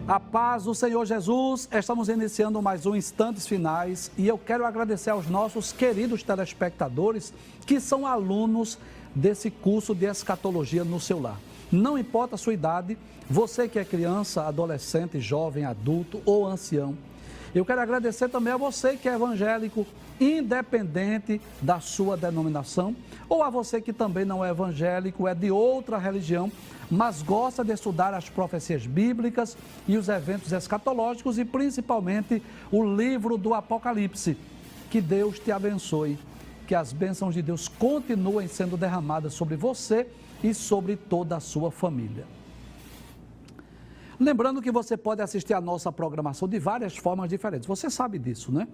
A paz do Senhor Jesus, estamos iniciando mais um Instantes Finais e eu quero agradecer aos nossos queridos telespectadores que são alunos desse curso de escatologia no seu lar. Não importa a sua idade, você que é criança, adolescente, jovem, adulto ou ancião. Eu quero agradecer também a você que é evangélico, independente da sua denominação, ou a você que também não é evangélico, é de outra religião, mas gosta de estudar as profecias bíblicas e os eventos escatológicos e principalmente o livro do Apocalipse. Que Deus te abençoe, que as bênçãos de Deus continuem sendo derramadas sobre você e sobre toda a sua família. Lembrando que você pode assistir a nossa programação de várias formas diferentes. Você sabe disso, né?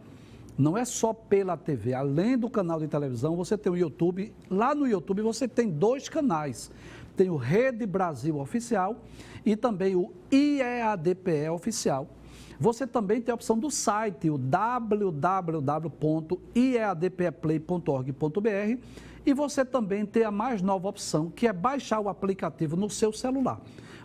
Não é só pela TV. Além do canal de televisão, você tem o YouTube. Lá no YouTube você tem dois canais. Tem o Rede Brasil Oficial e também o IEADPE Oficial. Você também tem a opção do site, o www.iadpeplay.org.br, e você também tem a mais nova opção, que é baixar o aplicativo no seu celular.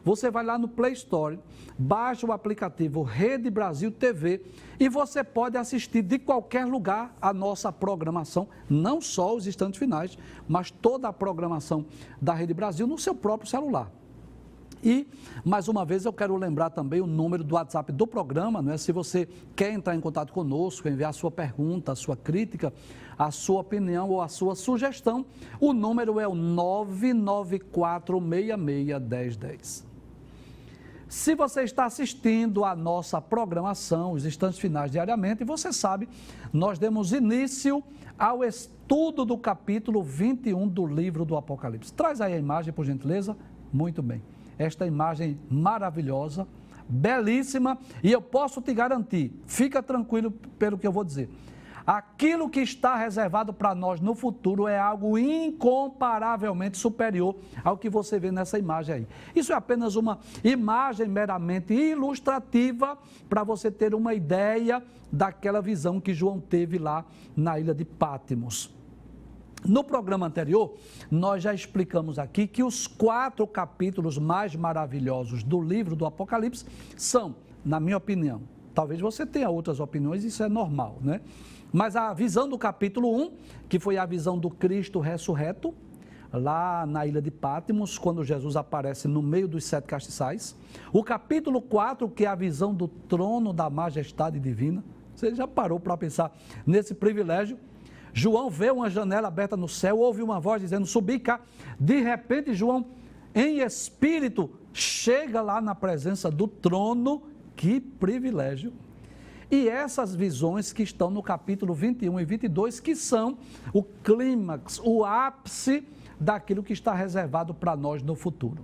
Você vai lá no Play Store, baixa o aplicativo Rede Brasil TV e você pode assistir de qualquer lugar a nossa programação, não só os Instantes Finais, mas toda a programação da Rede Brasil no seu próprio celular. E, mais uma vez, eu quero lembrar também o número do WhatsApp do programa, não é? Se você quer entrar em contato conosco, enviar a sua pergunta, a sua crítica, a sua opinião ou a sua sugestão, o número é o 994661010. Se você está assistindo a nossa programação, os Instantes Finais diariamente, você sabe, nós demos início ao estudo do capítulo 21 do livro do Apocalipse. Traz aí a imagem, por gentileza. Muito bem. Esta imagem maravilhosa, belíssima, e eu posso te garantir, fica tranquilo pelo que eu vou dizer. Aquilo que está reservado para nós no futuro é algo incomparavelmente superior ao que você vê nessa imagem aí. Isso é apenas uma imagem meramente ilustrativa para você ter uma ideia daquela visão que João teve lá na ilha de Patmos. No programa anterior, nós já explicamos aqui que os 4 capítulos mais maravilhosos do livro do Apocalipse são, na minha opinião, talvez você tenha outras opiniões, isso é normal, né? Mas a visão do capítulo 1, que foi a visão do Cristo ressurreto, lá na ilha de Patmos, quando Jesus aparece no meio dos 7 castiçais. O capítulo 4, que é a visão do trono da majestade divina. Você já parou para pensar nesse privilégio? João vê uma janela aberta no céu, ouve uma voz dizendo, subi cá. De repente, João, em espírito, chega lá na presença do trono. Que privilégio! E essas visões que estão no capítulo 21 e 22, que são o clímax, o ápice daquilo que está reservado para nós no futuro.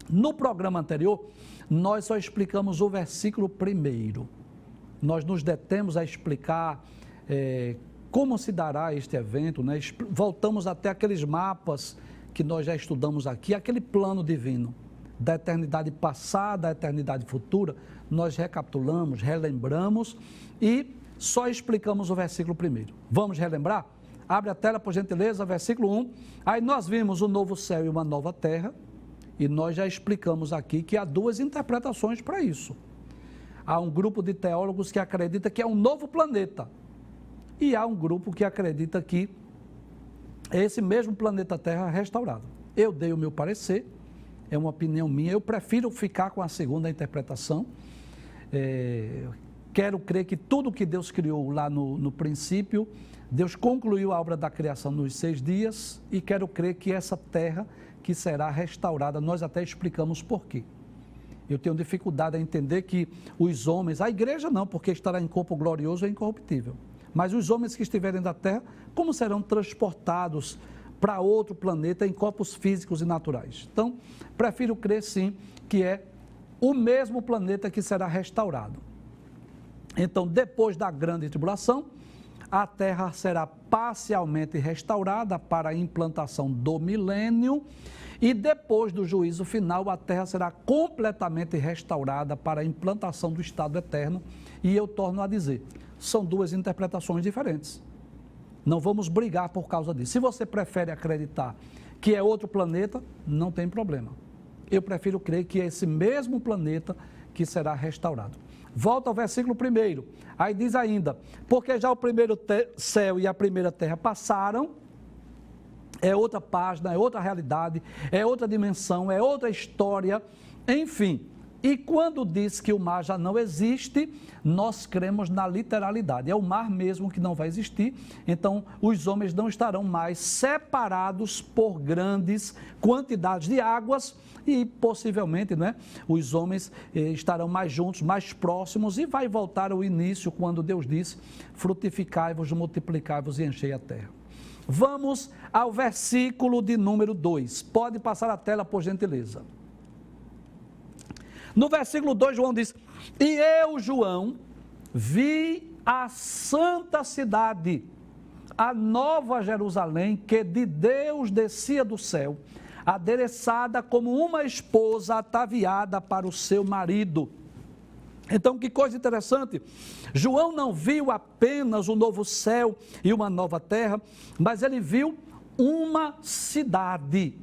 No programa anterior, nós só explicamos o versículo 1. Nós nos detemos a explicar como se dará este evento, né? Voltamos até aqueles mapas que nós já estudamos aqui, aquele plano divino da eternidade passada, da eternidade futura. Nós recapitulamos, relembramos e só explicamos o versículo 1. Vamos relembrar? Abre a tela, por gentileza, versículo 1. Aí nós vimos um novo céu e uma nova terra, e nós já explicamos aqui que há 2 interpretações para isso. Há um grupo de teólogos que acredita que é um novo planeta, e há um grupo que acredita que é esse mesmo planeta Terra restaurado. Eu dei o meu parecer, é uma opinião minha, eu prefiro ficar com a segunda interpretação. Quero crer que tudo que Deus criou lá no princípio, Deus concluiu a obra da criação nos 6 dias, e quero crer que essa terra que será restaurada, nós até explicamos por quê. Eu tenho dificuldade a entender que os homens, a igreja não, porque estará em corpo glorioso e incorruptível, mas os homens que estiverem da terra, como serão transportados para outro planeta em corpos físicos e naturais? Então, prefiro crer sim que é o mesmo planeta que será restaurado. Então, depois da grande tribulação, a terra será parcialmente restaurada para a implantação do milênio, e depois do juízo final, a terra será completamente restaurada para a implantação do estado eterno. E eu torno a dizer, são 2 interpretações diferentes. Não vamos brigar por causa disso. Se você prefere acreditar que é outro planeta, não tem problema. Eu prefiro crer que é esse mesmo planeta que será restaurado. Volta ao versículo 1, aí diz ainda, porque já o primeiro céu e a primeira terra passaram, é outra página, é outra realidade, é outra dimensão, é outra história, enfim. E quando diz que o mar já não existe, nós cremos na literalidade. É o mar mesmo que não vai existir, então os homens não estarão mais separados por grandes quantidades de águas e possivelmente, não é? Os homens estarão mais juntos, mais próximos e vai voltar ao início quando Deus disse, frutificai-vos, multiplicai-vos e enchei a terra. Vamos ao versículo de número 2. Pode passar a tela, por gentileza. No versículo 2, João diz, e eu, João, vi a santa cidade, a nova Jerusalém, que de Deus descia do céu, adereçada como uma esposa ataviada para o seu marido. Então, que coisa interessante, João não viu apenas um novo céu e uma nova terra, mas ele viu uma cidade.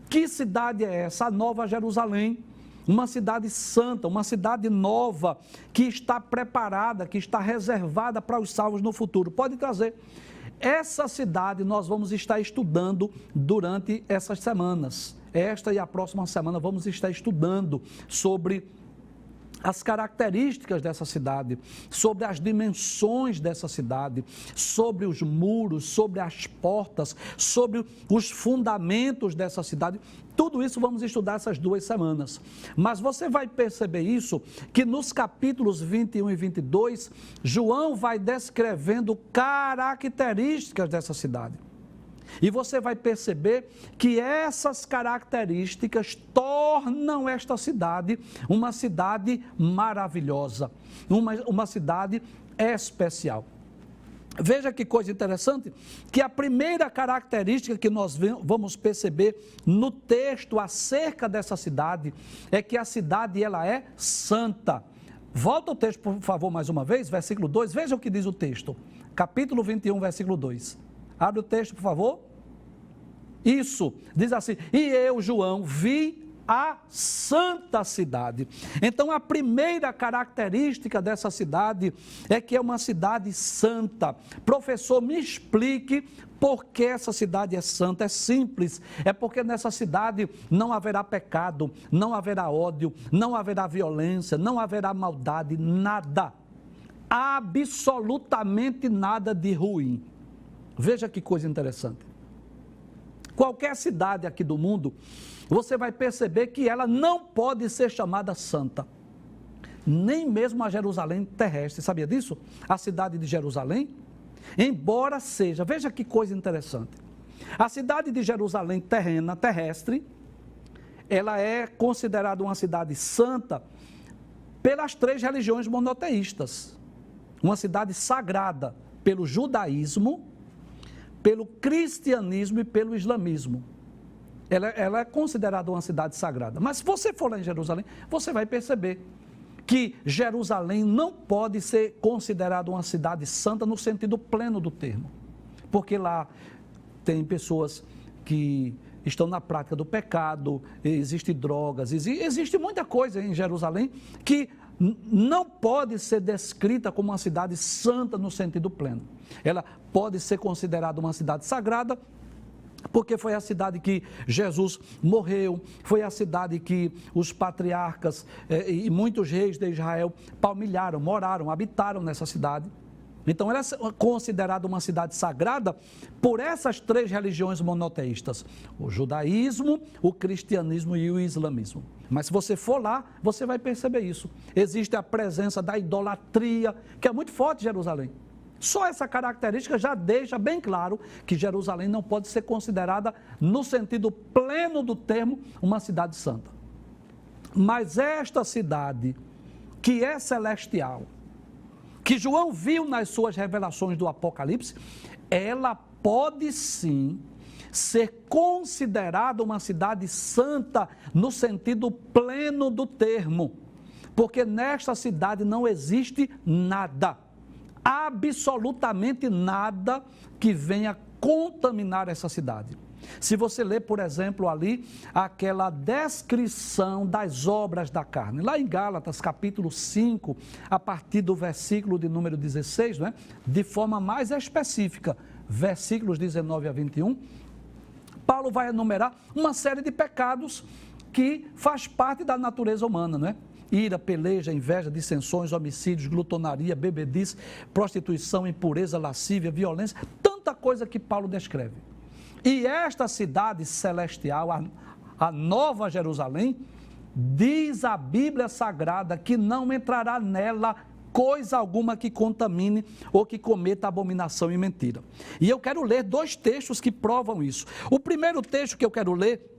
Que cidade é essa? A nova Jerusalém. Uma cidade santa, uma cidade nova, que está preparada, que está reservada para os salvos no futuro. Pode trazer. Essa cidade nós vamos estar estudando durante essas semanas. Esta e a próxima semana vamos estar estudando sobre as características dessa cidade, sobre as dimensões dessa cidade, sobre os muros, sobre as portas, sobre os fundamentos dessa cidade. Tudo isso vamos estudar essas 2 semanas. Mas você vai perceber isso, que nos capítulos 21 e 22, João vai descrevendo características dessa cidade. E você vai perceber que essas características tornam esta cidade uma cidade maravilhosa, uma cidade especial. Veja que coisa interessante, que a primeira característica que nós vamos perceber no texto acerca dessa cidade é que a cidade ela é santa. Volta o texto, por favor, mais uma vez, versículo 2, veja o que diz o texto, capítulo 21, versículo 2. Abre o texto, por favor. Isso, diz assim, e eu, João, vi a santa cidade. Então, a primeira característica dessa cidade é que é uma cidade santa. Professor, me explique por que essa cidade é santa. É simples, é porque nessa cidade não haverá pecado, não haverá ódio, não haverá violência, não haverá maldade, nada. Absolutamente nada de ruim. Veja que coisa interessante. Qualquer cidade aqui do mundo, você vai perceber que ela não pode ser chamada santa. Nem mesmo a Jerusalém terrestre, sabia disso? A cidade de Jerusalém, embora seja, veja que coisa interessante. A cidade de Jerusalém terrestre, ela é considerada uma cidade santa pelas 3 religiões monoteístas. Uma cidade sagrada pelo judaísmo, pelo cristianismo e pelo islamismo. Ela é considerada uma cidade sagrada. Mas se você for lá em Jerusalém, você vai perceber que Jerusalém não pode ser considerada uma cidade santa no sentido pleno do termo. Porque lá tem pessoas que estão na prática do pecado, existem drogas, existe muita coisa em Jerusalém que não pode ser descrita como uma cidade santa no sentido pleno. Ela pode ser considerada uma cidade sagrada, porque foi a cidade que Jesus morreu, foi a cidade que os patriarcas e muitos reis de Israel palmilharam, moraram, habitaram nessa cidade. Então ela é considerada uma cidade sagrada por essas 3 religiões monoteístas, o judaísmo, o cristianismo e o islamismo. Mas se você for lá, você vai perceber isso. Existe a presença da idolatria, que é muito forte em Jerusalém. Só essa característica já deixa bem claro que Jerusalém não pode ser considerada, no sentido pleno do termo, uma cidade santa. Mas esta cidade, que é celestial, que João viu nas suas revelações do Apocalipse, ela pode sim ser considerada uma cidade santa no sentido pleno do termo, porque nesta cidade não existe nada, absolutamente nada que venha contaminar essa cidade. Se você ler, por exemplo, ali, aquela descrição das obras da carne, lá em Gálatas, capítulo 5, a partir do versículo de número 16, né, de forma mais específica, versículos 19 a 21, Paulo vai enumerar uma série de pecados que faz parte da natureza humana, né? Ira, peleja, inveja, dissensões, homicídios, glutonaria, bebedice, prostituição, impureza, lascívia, violência, tanta coisa que Paulo descreve. E esta cidade celestial, a Nova Jerusalém, diz a Bíblia Sagrada que não entrará nela coisa alguma que contamine ou que cometa abominação e mentira. E eu quero ler 2 textos que provam isso. O primeiro texto que eu quero ler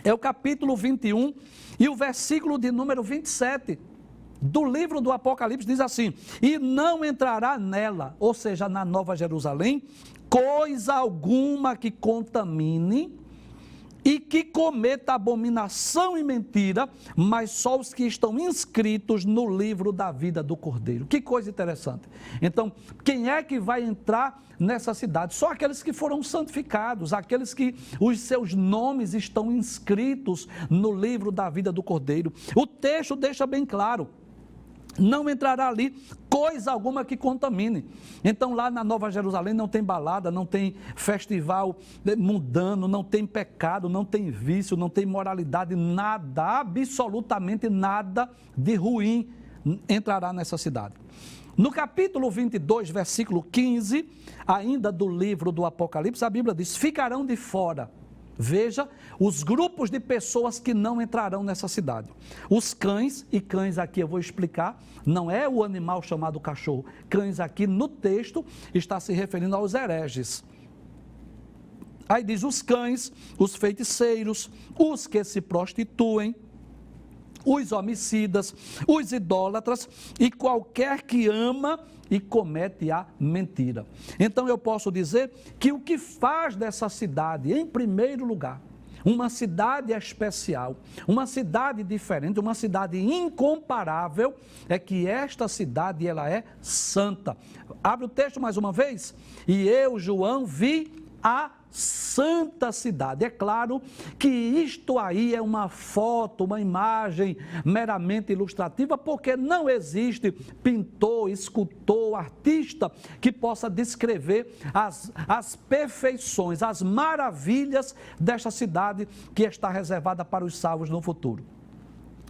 é o capítulo 21 e o versículo de número 27 do livro do Apocalipse, diz assim: e não entrará nela, ou seja, na Nova Jerusalém, coisa alguma que contamine e que cometa abominação e mentira, mas só os que estão inscritos no livro da vida do Cordeiro. Que coisa interessante. Então, quem é que vai entrar nessa cidade? Só aqueles que foram santificados, aqueles que os seus nomes estão inscritos no livro da vida do Cordeiro. O texto deixa bem claro: não entrará ali coisa alguma que contamine. Então lá na Nova Jerusalém não tem balada, não tem festival mundano, não tem pecado, não tem vício, não tem moralidade, nada, absolutamente nada de ruim entrará nessa cidade. No capítulo 22, versículo 15, ainda do livro do Apocalipse, a Bíblia diz: ficarão de fora. Veja os grupos de pessoas que não entrarão nessa cidade. Os cães, e cães aqui eu vou explicar, não é o animal chamado cachorro. Cães aqui no texto está se referindo aos hereges. Aí diz os cães, os feiticeiros, os que se prostituem, os homicidas, os idólatras e qualquer que ama e comete a mentira. Então eu posso dizer que o que faz dessa cidade, em primeiro lugar, uma cidade especial, uma cidade diferente, uma cidade incomparável, é que esta cidade ela é santa. Abre o texto mais uma vez. E eu, João, vi a santa cidade. É claro que isto aí é uma foto, uma imagem meramente ilustrativa, porque não existe pintor, escultor, artista que possa descrever as perfeições, as maravilhas desta cidade que está reservada para os salvos no futuro.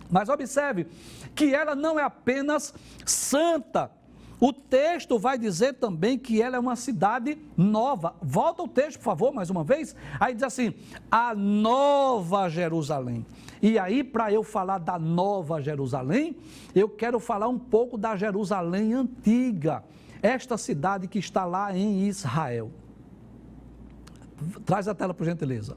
Mas observe que ela não é apenas santa. O texto vai dizer também que ela é uma cidade nova. Volta o texto, por favor, mais uma vez. Aí diz assim: a Nova Jerusalém. E aí, para eu falar da Nova Jerusalém, eu quero falar um pouco da Jerusalém antiga. Esta cidade que está lá em Israel. Traz a tela, por gentileza.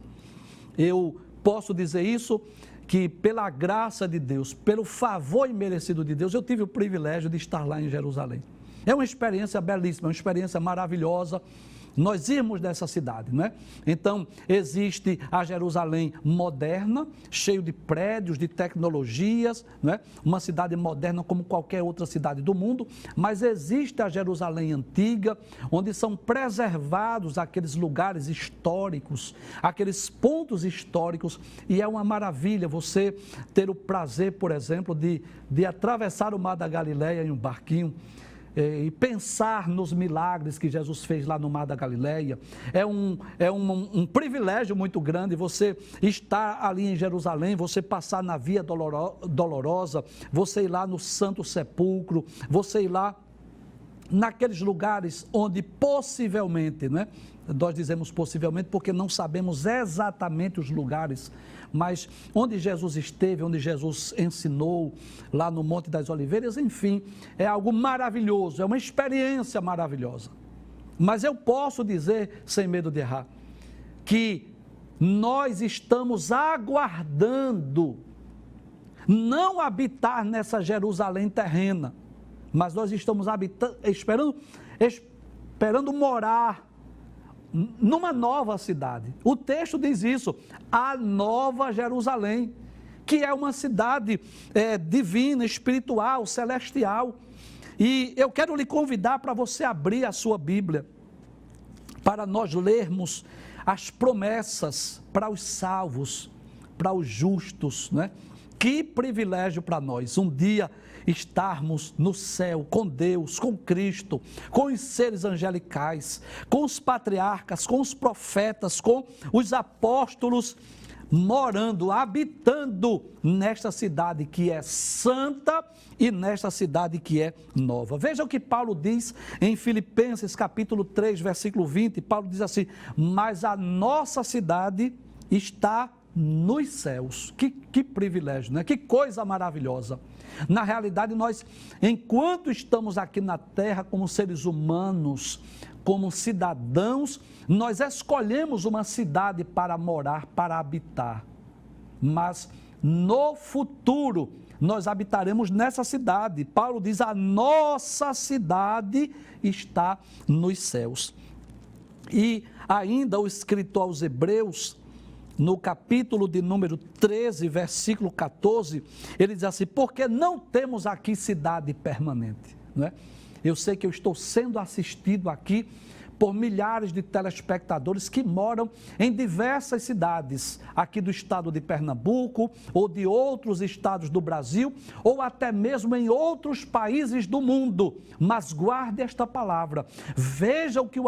Eu posso dizer isso, que pela graça de Deus, pelo favor imerecido de Deus, eu tive o privilégio de estar lá em Jerusalém. É uma experiência belíssima, uma experiência maravilhosa, nós irmos dessa cidade, não é? Então, existe a Jerusalém moderna, cheio de prédios, de tecnologias, não é? Uma cidade moderna como qualquer outra cidade do mundo, mas existe a Jerusalém antiga, onde são preservados aqueles lugares históricos, aqueles pontos históricos, e é uma maravilha você ter o prazer, por exemplo, de atravessar o Mar da Galileia em um barquinho, e pensar nos milagres que Jesus fez lá no Mar da Galileia. É um privilégio muito grande você estar ali em Jerusalém, você passar na Via Dolorosa, você ir lá no Santo Sepulcro, você ir lá naqueles lugares onde possivelmente, né? Nós dizemos possivelmente porque não sabemos exatamente os lugares, mas onde Jesus esteve, onde Jesus ensinou, lá no Monte das Oliveiras, enfim, é algo maravilhoso, é uma experiência maravilhosa. Mas eu posso dizer, sem medo de errar, que nós estamos aguardando não habitar nessa Jerusalém terrena, mas nós estamos esperando morar numa nova cidade. O texto diz isso, a Nova Jerusalém, que é uma cidade divina, espiritual, celestial. E eu quero lhe convidar para você abrir a sua Bíblia, para nós lermos as promessas para os salvos, para os justos, não é? Que privilégio para nós, um dia estarmos no céu com Deus, com Cristo, com os seres angelicais, com os patriarcas, com os profetas, com os apóstolos, morando, habitando nesta cidade que é santa e nesta cidade que é nova. Veja o que Paulo diz em Filipenses capítulo 3, versículo 20, Paulo diz assim: mas a nossa cidade está nos céus. Que privilégio, né? Que coisa maravilhosa. Na realidade, nós, enquanto estamos aqui na terra como seres humanos, como cidadãos, nós escolhemos uma cidade para morar, para habitar. Mas no futuro, nós habitaremos nessa cidade. Paulo diz: a nossa cidade está nos céus. E ainda o escritor aos Hebreus, no capítulo de número 13, versículo 14, ele diz assim: porque não temos aqui cidade permanente, não é? Eu sei que eu estou sendo assistido aqui por milhares de telespectadores que moram em diversas cidades, aqui do estado de Pernambuco, ou de outros estados do Brasil, ou até mesmo em outros países do mundo. Mas guarde esta palavra, veja o que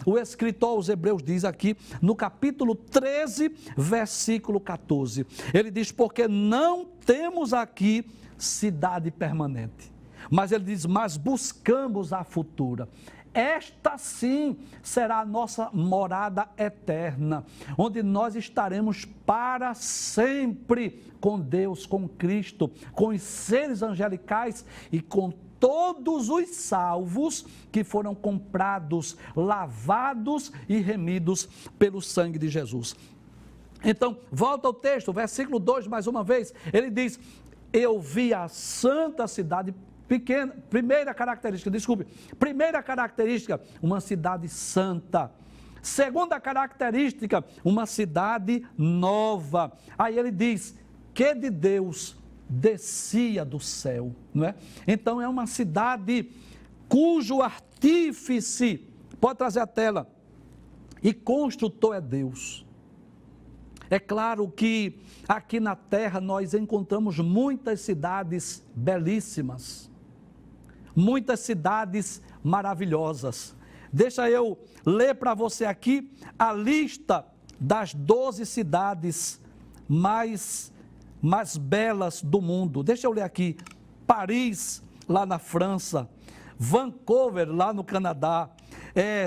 o escritor aos Hebreus diz aqui, no capítulo 13, versículo 14. Ele diz: porque não temos aqui cidade permanente. Mas ele diz: mas buscamos a futura. Esta sim será a nossa morada eterna, onde nós estaremos para sempre com Deus, com Cristo, com os seres angelicais e com todos os salvos que foram comprados, lavados e remidos pelo sangue de Jesus. Então, volta ao texto, versículo 2, mais uma vez, ele diz: eu vi a santa cidade pequena, primeira característica, uma cidade santa. Segunda característica, uma cidade nova. Aí ele diz que de Deus descia do céu, não é? Então é uma cidade cujo artífice, pode trazer a tela, e construtor é Deus. É claro que aqui na terra nós encontramos muitas cidades belíssimas, muitas cidades maravilhosas. Deixa eu ler para você aqui a lista das 12 cidades mais belas do mundo. Deixa eu ler aqui: Paris, lá na França; Vancouver, lá no Canadá;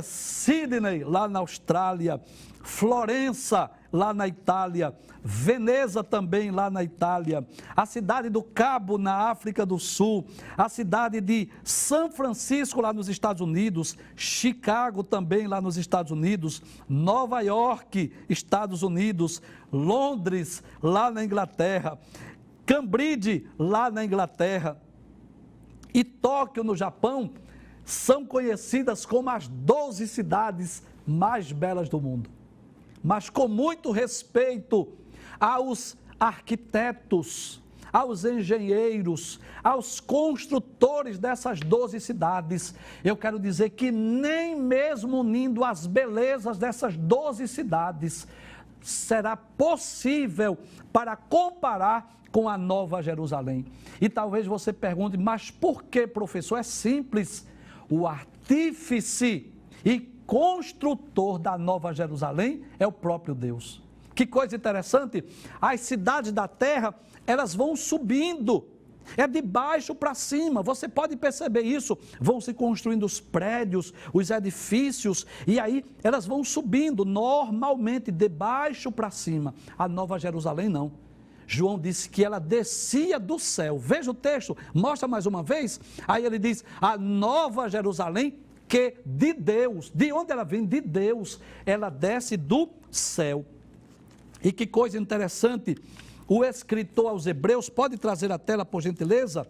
Sydney, lá na Austrália; Florença, lá na Itália; Veneza também lá na Itália; a cidade do Cabo na África do Sul; a cidade de São Francisco lá nos Estados Unidos; Chicago também lá nos Estados Unidos; Nova York, Estados Unidos; Londres lá na Inglaterra; Cambridge lá na Inglaterra e Tóquio no Japão são conhecidas como as 12 cidades mais belas do mundo. Mas com muito respeito aos arquitetos, aos engenheiros, aos construtores dessas 12 cidades, eu quero dizer que nem mesmo unindo as belezas dessas 12 cidades, será possível para comparar com a Nova Jerusalém. E talvez você pergunte: mas por que, professor? É simples. O artífice e construtor da Nova Jerusalém é o próprio Deus. Que coisa interessante, as cidades da terra, elas vão subindo, é de baixo para cima, você pode perceber isso, vão se construindo os prédios, os edifícios, e aí elas vão subindo normalmente de baixo para cima. A Nova Jerusalém não. João disse que ela descia do céu. Veja o texto, mostra mais uma vez. Aí ele diz: a Nova Jerusalém, que de Deus, de onde ela vem? De Deus, ela desce do céu. E que coisa interessante, o escritor aos Hebreus, pode trazer a tela por gentileza,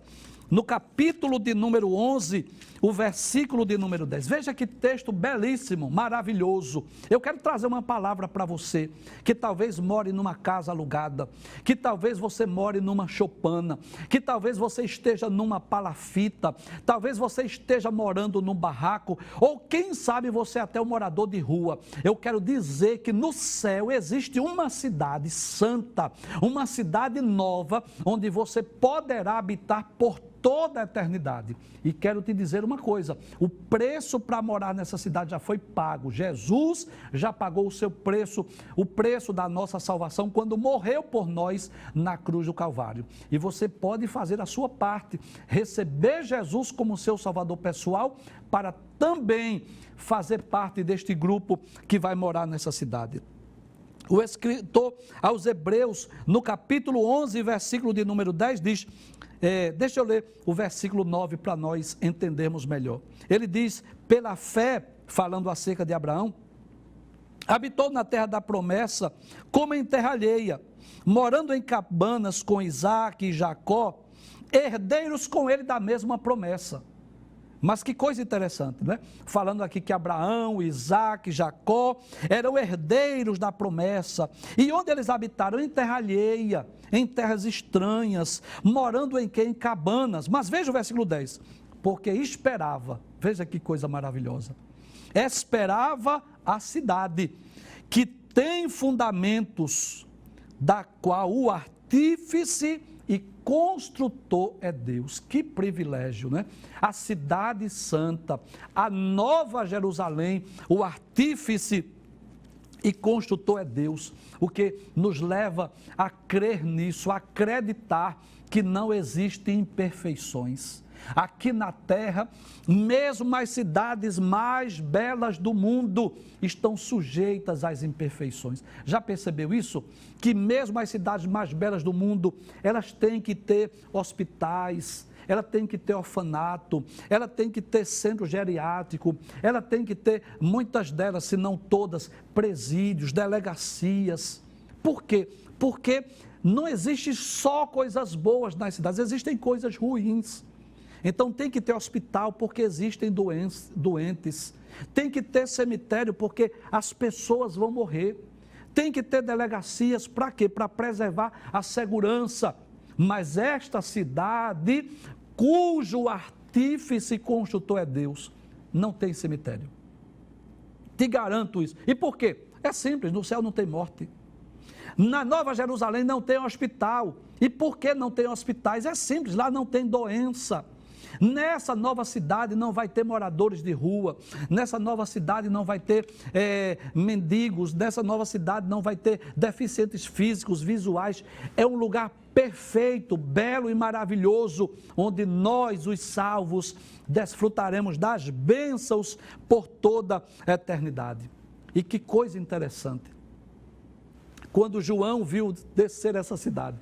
no capítulo de número 11, o versículo de número 10. Veja que texto belíssimo, maravilhoso. Eu quero trazer uma palavra para você, que talvez more numa casa alugada, que talvez você more numa choupana, que talvez você esteja numa palafita, talvez você esteja morando num barraco, ou quem sabe você é até um morador de rua. Eu quero dizer que no céu existe uma cidade santa, uma cidade nova, onde você poderá habitar por toda a eternidade. E quero te dizer uma coisa, o preço para morar nessa cidade já foi pago. Jesus já pagou o seu preço, o preço da nossa salvação, quando morreu por nós na cruz do Calvário. E você pode fazer a sua parte, receber Jesus como seu salvador pessoal, para também fazer parte deste grupo que vai morar nessa cidade. O escritor aos Hebreus, no capítulo 11, versículo de número 10, diz... deixa eu ler o versículo 9 para nós entendermos melhor. Ele diz, pela fé, falando acerca de Abraão, habitou na terra da promessa como em terra alheia, morando em cabanas com Isaque e Jacó, herdeiros com ele da mesma promessa. Mas que coisa interessante, né? Falando aqui que Abraão, Isaque, Jacó eram herdeiros da promessa. E onde eles habitaram? Em terra alheia, em terras estranhas, morando em quê? Em cabanas. Mas veja o versículo 10. Porque esperava, veja que coisa maravilhosa. Esperava a cidade que tem fundamentos, da qual o artífice e construtor é Deus. Que privilégio, né? A cidade santa, a nova Jerusalém, o artífice e construtor é Deus, o que nos leva a crer nisso, a acreditar que não existem imperfeições. Aqui na terra, mesmo as cidades mais belas do mundo estão sujeitas às imperfeições. Já percebeu isso? Que mesmo as cidades mais belas do mundo, elas têm que ter hospitais, ela tem que ter orfanato, ela tem que ter centro geriátrico, ela tem que ter, muitas delas, se não todas, presídios, delegacias. Por quê? Porque não existe só coisas boas nas cidades, existem coisas ruins. Então tem que ter hospital porque existem doentes, tem que ter cemitério porque as pessoas vão morrer, tem que ter delegacias para quê? Para preservar a segurança. Mas esta cidade, cujo artífice e construtor é Deus, não tem cemitério. Te garanto isso. E por quê? É simples, no céu não tem morte. Na Nova Jerusalém não tem hospital. E por que não tem hospitais? É simples, lá não tem doença. Nessa nova cidade não vai ter moradores de rua, nessa nova cidade não vai ter mendigos, nessa nova cidade não vai ter deficientes físicos, visuais. É um lugar perfeito, belo e maravilhoso, onde nós, os salvos, desfrutaremos das bênçãos por toda a eternidade. E que coisa interessante, quando João viu descer essa cidade,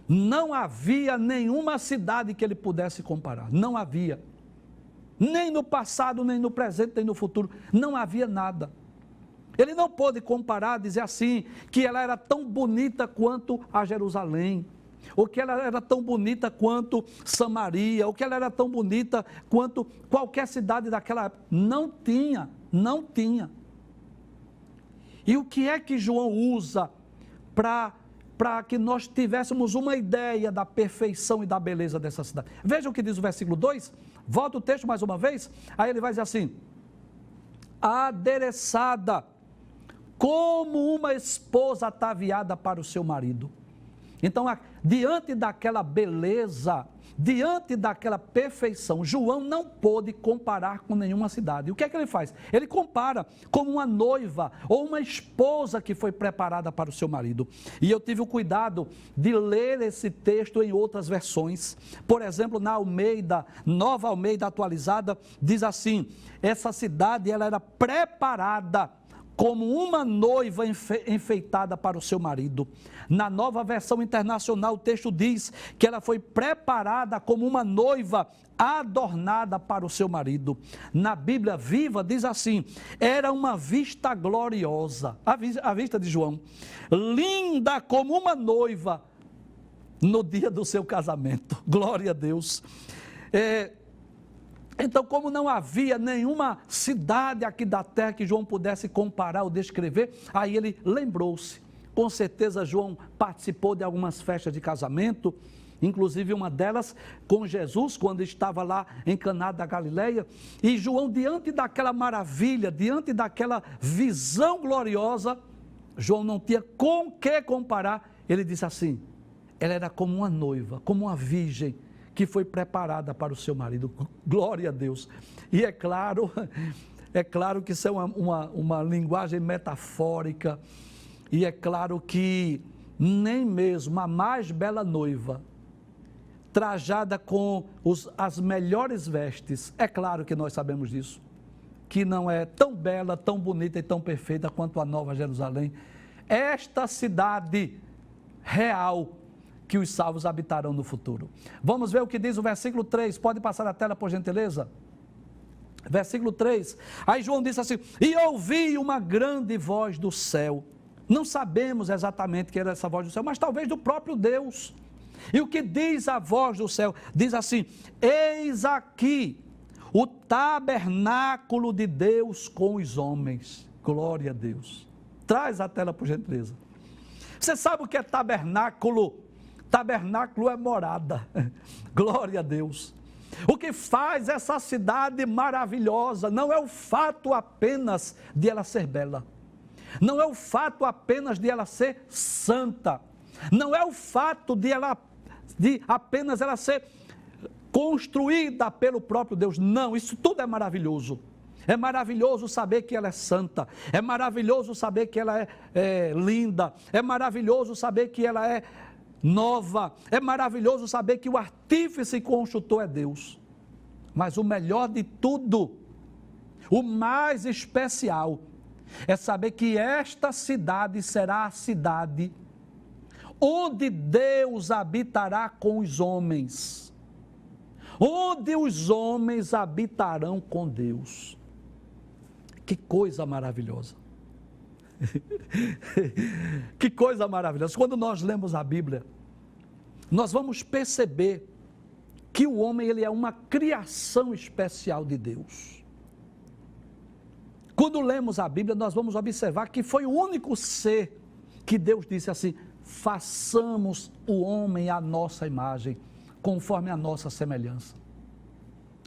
não havia nenhuma cidade que ele pudesse comparar, não havia, nem no passado, nem no presente, nem no futuro, não havia nada. Ele não pôde comparar, dizer assim, que ela era tão bonita quanto a Jerusalém, ou que ela era tão bonita quanto Samaria, ou que ela era tão bonita quanto qualquer cidade daquela época. Não tinha, não tinha. E o que é que João usa para que nós tivéssemos uma ideia da perfeição e da beleza dessa cidade? Veja o que diz o versículo 2, volta o texto mais uma vez, aí ele vai dizer assim, adereçada como uma esposa ataviada para o seu marido. Então, diante daquela beleza, diante daquela perfeição, João não pôde comparar com nenhuma cidade. E o que é que ele faz? Ele compara como uma noiva ou uma esposa que foi preparada para o seu marido. E eu tive o cuidado de ler esse texto em outras versões. Por exemplo, na Almeida, Nova Almeida atualizada, diz assim, essa cidade ela era preparada como uma noiva enfeitada para o seu marido. Na Nova Versão Internacional, o texto diz que ela foi preparada como uma noiva adornada para o seu marido. Na Bíblia Viva diz assim, era uma vista gloriosa, a vista de João, linda como uma noiva no dia do seu casamento. Glória a Deus. Então, como não havia nenhuma cidade aqui da terra que João pudesse comparar ou descrever, aí ele lembrou-se. Com certeza João participou de algumas festas de casamento, inclusive uma delas com Jesus, quando estava lá em Caná da Galileia. E João, diante daquela maravilha, diante daquela visão gloriosa, João não tinha com que comparar. Ele disse assim: ela era como uma noiva, como uma virgem que foi preparada para o seu marido. Glória a Deus. E é claro que isso é uma linguagem metafórica, e é claro que nem mesmo a mais bela noiva, trajada com as melhores vestes, é claro que nós sabemos disso, que não é tão bela, tão bonita e tão perfeita quanto a Nova Jerusalém, esta cidade real que os salvos habitarão no futuro. Vamos ver o que diz o versículo 3, pode passar a tela por gentileza? Versículo 3, aí João disse assim: e ouvi uma grande voz do céu. Não sabemos exatamente quem era essa voz do céu, mas talvez do próprio Deus. E o que diz a voz do céu? Diz assim: eis aqui o tabernáculo de Deus com os homens. Glória a Deus. Traz a tela por gentileza. Você sabe o que é tabernáculo? Tabernáculo é morada. Glória a Deus. O que faz essa cidade maravilhosa não é o fato apenas de ela ser bela, não é o fato apenas de ela ser santa, não é o fato de apenas ela ser construída pelo próprio Deus. Não, isso tudo é maravilhoso. É maravilhoso saber que ela é santa, é maravilhoso saber que ela é linda, é maravilhoso saber que ela é nova, é maravilhoso saber que o artífice e construtor é Deus. Mas o melhor de tudo, o mais especial, é saber que esta cidade será a cidade onde Deus habitará com os homens, onde os homens habitarão com Deus. Que coisa maravilhosa. Que coisa maravilhosa. Quando nós lemos a Bíblia, nós vamos perceber que o homem, ele é uma criação especial de Deus. Quando lemos a Bíblia, nós vamos observar que foi o único ser que Deus disse assim: façamos o homem à nossa imagem, conforme a nossa semelhança.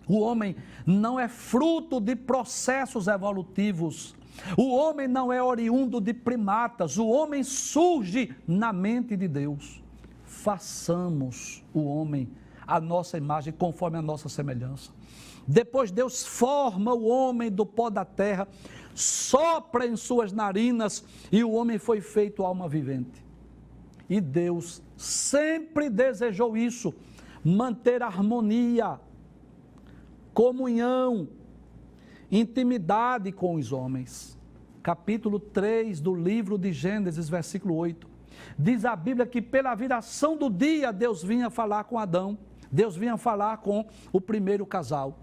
O homem não é fruto de processos evolutivos. O homem não é oriundo de primatas. O homem surge na mente de Deus. Façamos o homem à nossa imagem, conforme a nossa semelhança. Depois Deus forma o homem do pó da terra, sopra em suas narinas e o homem foi feito alma vivente. E Deus sempre desejou isso, manter harmonia, comunhão, intimidade com os homens. Capítulo 3 do livro de Gênesis, versículo 8. Diz a Bíblia que pela viração do dia Deus vinha falar com Adão, Deus vinha falar com o primeiro casal.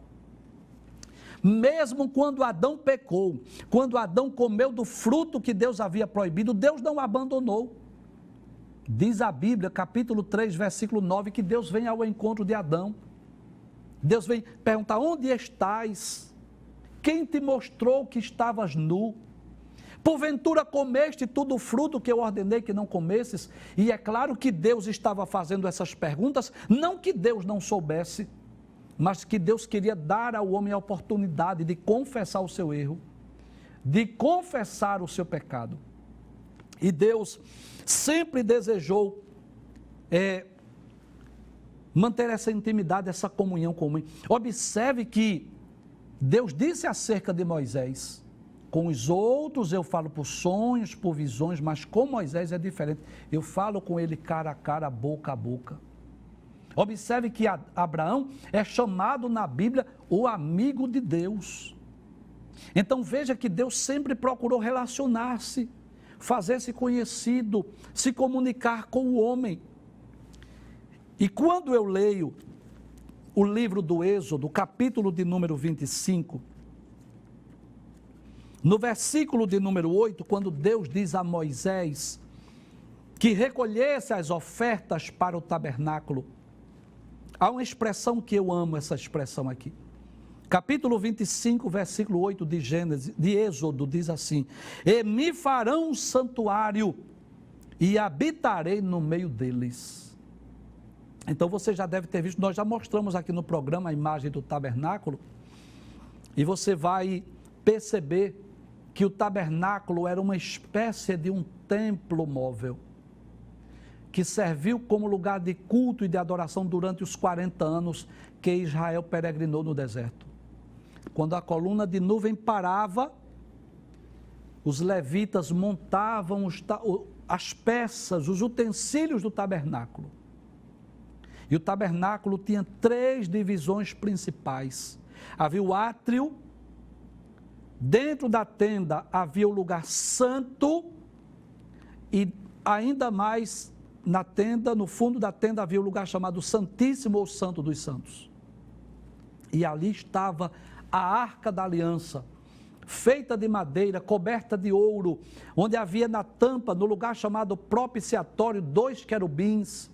Mesmo quando Adão pecou, quando Adão comeu do fruto que Deus havia proibido, Deus não o abandonou. Diz a Bíblia, capítulo 3, versículo 9, que Deus vem ao encontro de Adão. Deus vem perguntar: onde estás? Quem te mostrou que estavas nu? Porventura comeste tudo o fruto que eu ordenei que não comesses? E é claro que Deus estava fazendo essas perguntas, não que Deus não soubesse, mas que Deus queria dar ao homem a oportunidade de confessar o seu erro, de confessar o seu pecado. E Deus sempre desejou manter essa intimidade, essa comunhão com o homem. Observe que Deus disse acerca de Moisés: com os outros eu falo por sonhos, por visões, mas com Moisés é diferente. Eu falo com ele cara a cara, boca a boca. Observe que Abraão é chamado na Bíblia o amigo de Deus. Então veja que Deus sempre procurou relacionar-se, fazer-se conhecido, se comunicar com o homem. E quando eu leio o livro do Êxodo, capítulo de número 25, no versículo de número 8, quando Deus diz a Moisés que recolhesse as ofertas para o tabernáculo. Há uma expressão que eu amo, essa expressão aqui. Capítulo 25, versículo 8 de Êxodo, diz assim: e me farão um santuário e habitarei no meio deles. Então você já deve ter visto, nós já mostramos aqui no programa a imagem do tabernáculo, e você vai perceber que o tabernáculo era uma espécie de um templo móvel, que serviu como lugar de culto e de adoração durante os 40 anos que Israel peregrinou no deserto. Quando a coluna de nuvem parava, os levitas montavam as peças, os utensílios do tabernáculo. E o tabernáculo tinha 3 divisões principais. Havia o átrio, dentro da tenda havia o lugar santo, e ainda mais na tenda, no fundo da tenda havia o lugar chamado Santíssimo ou Santo dos Santos. E ali estava a Arca da Aliança, feita de madeira, coberta de ouro, onde havia na tampa, no lugar chamado propiciatório, 2 querubins,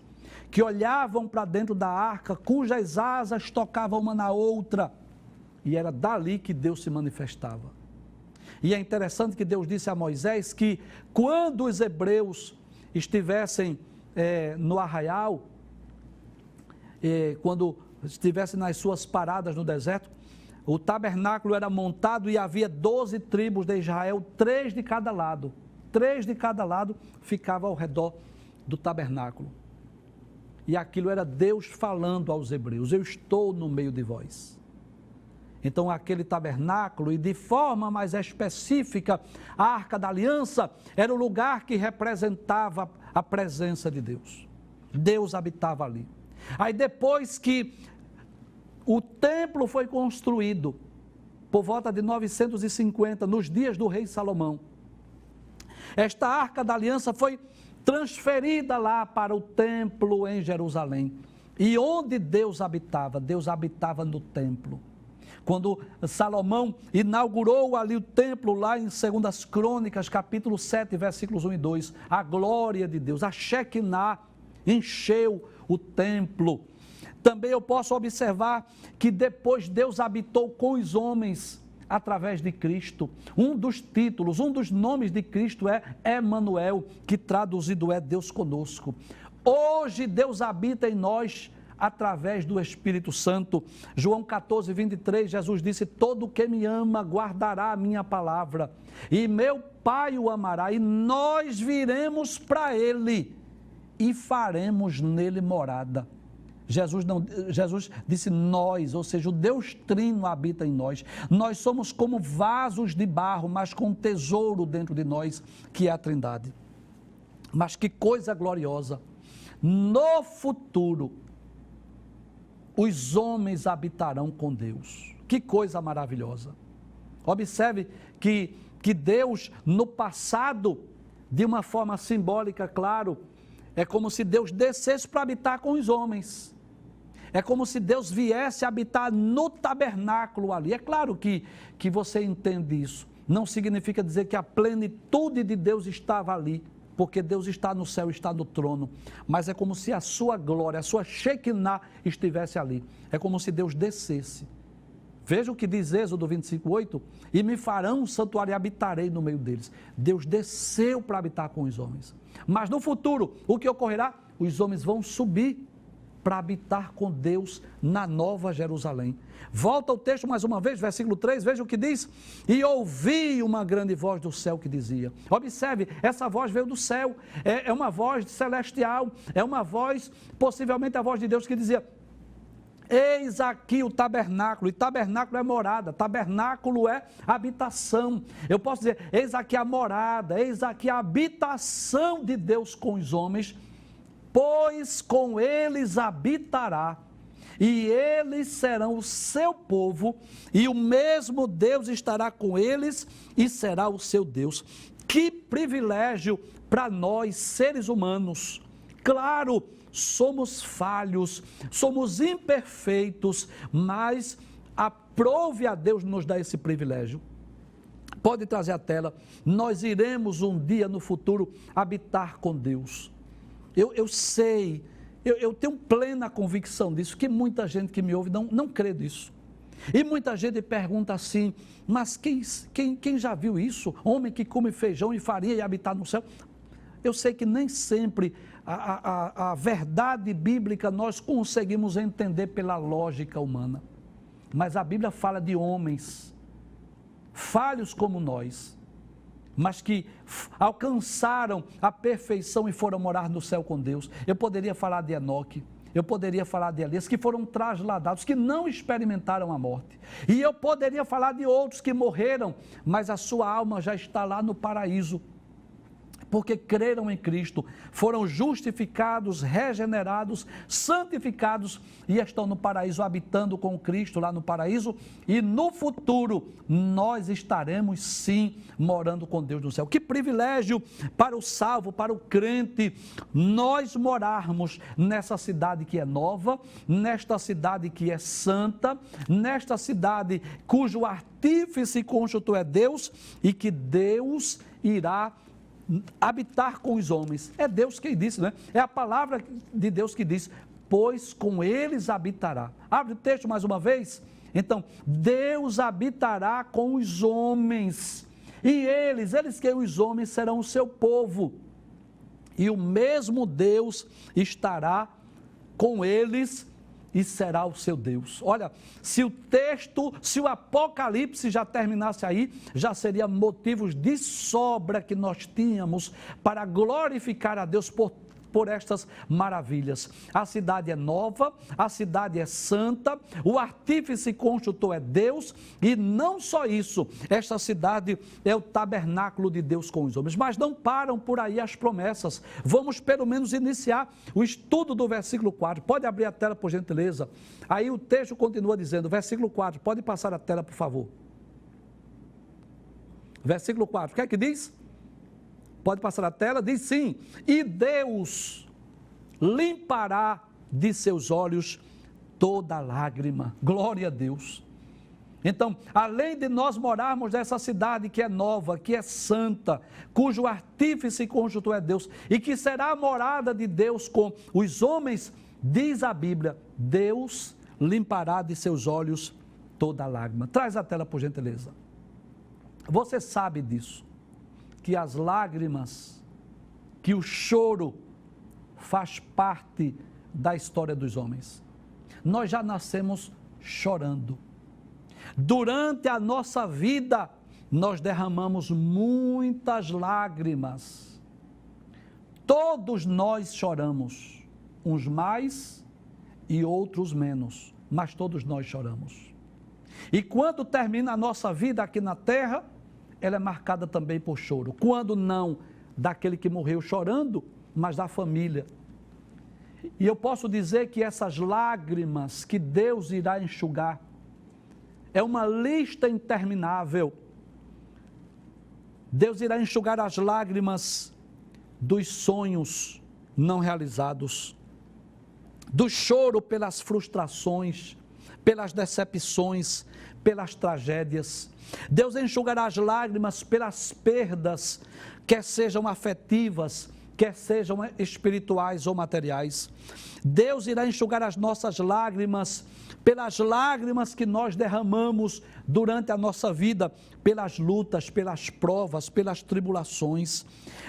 que olhavam para dentro da arca, cujas asas tocavam uma na outra, e era dali que Deus se manifestava. E é interessante que Deus disse a Moisés que quando os hebreus estivessem no arraial, quando estivessem nas suas paradas no deserto, o tabernáculo era montado e havia 12 tribos de Israel, 3 de cada lado. 3 de cada lado ficavam ao redor do tabernáculo. E aquilo era Deus falando aos hebreus: eu estou no meio de vós. Então aquele tabernáculo, e de forma mais específica, a Arca da Aliança, era o lugar que representava a presença de Deus. Deus habitava ali. Aí depois que o templo foi construído, por volta de 950, nos dias do rei Salomão, esta Arca da Aliança foi transferida lá para o templo em Jerusalém. E onde Deus habitava? Deus habitava no templo. Quando Salomão inaugurou ali o templo, lá em 2 Crônicas, capítulo 7, versículos 1 e 2, a glória de Deus, a Shekinah, encheu o templo. Também eu posso observar que depois Deus habitou com os homens através de Cristo. Um dos títulos, um dos nomes de Cristo é Emanuel, que traduzido é Deus conosco. Hoje Deus habita em nós através do Espírito Santo. João 14, 23, Jesus disse: todo que me ama guardará a minha palavra, e meu Pai o amará, e nós viremos para ele e faremos nele morada. Jesus disse nós, ou seja, o Deus Trino habita em nós. Nós somos como vasos de barro, mas com um tesouro dentro de nós, que é a Trindade. Mas que coisa gloriosa! No futuro, os homens habitarão com Deus. Que coisa maravilhosa! Observe que Deus, no passado, de uma forma simbólica, claro, é como se Deus descesse para habitar com os homens. É como se Deus viesse habitar no tabernáculo ali. É claro que você entende isso. Não significa dizer que a plenitude de Deus estava ali, porque Deus está no céu, está no trono. Mas é como se a sua glória, a sua Shekinah estivesse ali. É como se Deus descesse. Veja o que diz Êxodo 25:8, e me farão um santuário e habitarei no meio deles. Deus desceu para habitar com os homens. Mas no futuro, o que ocorrerá? Os homens vão subir para habitar com Deus na Nova Jerusalém. Volta ao texto mais uma vez, versículo 3, veja o que diz: e ouvi uma grande voz do céu que dizia. Observe, essa voz veio do céu, é uma voz celestial, é uma voz, possivelmente a voz de Deus, que dizia: eis aqui o tabernáculo, e tabernáculo é morada, tabernáculo é habitação. Eu posso dizer, eis aqui a morada, eis aqui a habitação de Deus com os homens, pois com eles habitará, e eles serão o seu povo, e o mesmo Deus estará com eles, e será o seu Deus. Que privilégio para nós, seres humanos! Claro, somos falhos, somos imperfeitos, mas aprove a Deus nos dar esse privilégio. Pode trazer a tela. Nós iremos um dia no futuro habitar com Deus. Eu sei, eu tenho plena convicção disso, que muita gente que me ouve não crê disso. E muita gente pergunta assim, mas quem já viu isso? Homem que come feijão e farinha e habitar no céu? Eu sei que nem sempre a verdade bíblica nós conseguimos entender pela lógica humana. Mas a Bíblia fala de homens falhos como nós, mas que alcançaram a perfeição e foram morar no céu com Deus. Eu poderia falar de Enoque, eu poderia falar de Elias, que foram trasladados, que não experimentaram a morte. E eu poderia falar de outros que morreram, mas a sua alma já está lá no paraíso, porque creram em Cristo, foram justificados, regenerados, santificados e estão no paraíso, habitando com Cristo lá no paraíso. E no futuro nós estaremos sim morando com Deus no céu. Que privilégio para o salvo, para o crente, nós morarmos nessa cidade que é nova, nesta cidade que é santa, nesta cidade cujo artífice e cônjuge é Deus e que Deus irá habitar com os homens. É Deus quem disse, né? É a palavra de Deus que diz, pois com eles habitará. Abre o texto mais uma vez. Então, Deus habitará com os homens. E eles que os homens serão o seu povo. E o mesmo Deus estará com eles e será o seu Deus. Olha, se o Apocalipse já terminasse aí, já seria motivos de sobra que nós tínhamos para glorificar a Deus por estas maravilhas. A cidade é nova, a cidade é santa, o artífice e construtor é Deus, e não só isso, esta cidade é o tabernáculo de Deus com os homens. Mas não param por aí as promessas. Vamos pelo menos iniciar o estudo do versículo 4. Pode abrir a tela, por gentileza. Aí o texto continua dizendo, versículo 4, pode passar a tela, por favor. Versículo 4, o que é que diz? Pode passar a tela, diz sim, e Deus limpará de seus olhos toda lágrima. Glória a Deus. Então, além de nós morarmos nessa cidade que é nova, que é santa, cujo artífice e cônjuge é Deus, e que será a morada de Deus com os homens, diz a Bíblia, Deus limpará de seus olhos toda lágrima. Traz a tela, por gentileza. Você sabe disso, que as lágrimas, que o choro faz parte da história dos homens. Nós já nascemos chorando. Durante a nossa vida, nós derramamos muitas lágrimas. Todos nós choramos, uns mais e outros menos, mas todos nós choramos. E quando termina a nossa vida aqui na terra, ela é marcada também por choro. Quando não daquele que morreu chorando, mas da família. E eu posso dizer que essas lágrimas que Deus irá enxugar, é uma lista interminável. Deus irá enxugar as lágrimas dos sonhos não realizados, do choro pelas frustrações, pelas decepções, pelas tragédias. Deus enxugará as lágrimas pelas perdas, quer sejam afetivas, quer sejam espirituais ou materiais. Deus irá enxugar as nossas lágrimas pelas lágrimas que nós derramamos durante a nossa vida, pelas lutas, pelas provas, pelas tribulações.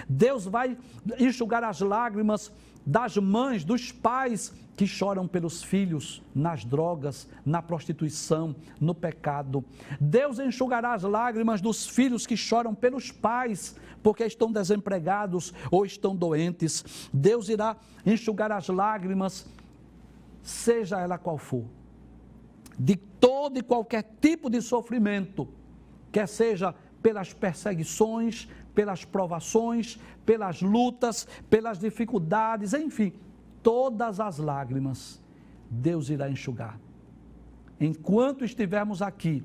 Deus vai enxugar as lágrimas das mães, dos pais que choram pelos filhos nas drogas, na prostituição, no pecado. Deus enxugará as lágrimas dos filhos que choram pelos pais, porque estão desempregados ou estão doentes. Deus irá enxugar as lágrimas, seja ela qual for, de todo e qualquer tipo de sofrimento, quer seja pelas perseguições, pelas provações, pelas lutas, pelas dificuldades, enfim, todas as lágrimas Deus irá enxugar. Enquanto estivermos aqui,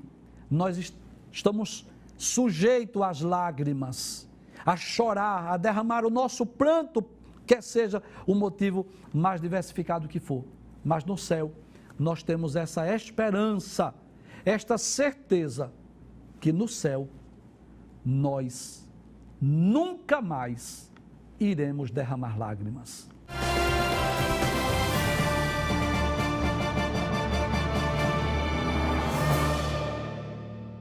nós estamos sujeitos às lágrimas, a chorar, a derramar o nosso pranto, quer seja o motivo mais diversificado que for. Mas no céu, nós temos essa esperança, esta certeza, que no céu, nós nunca mais iremos derramar lágrimas.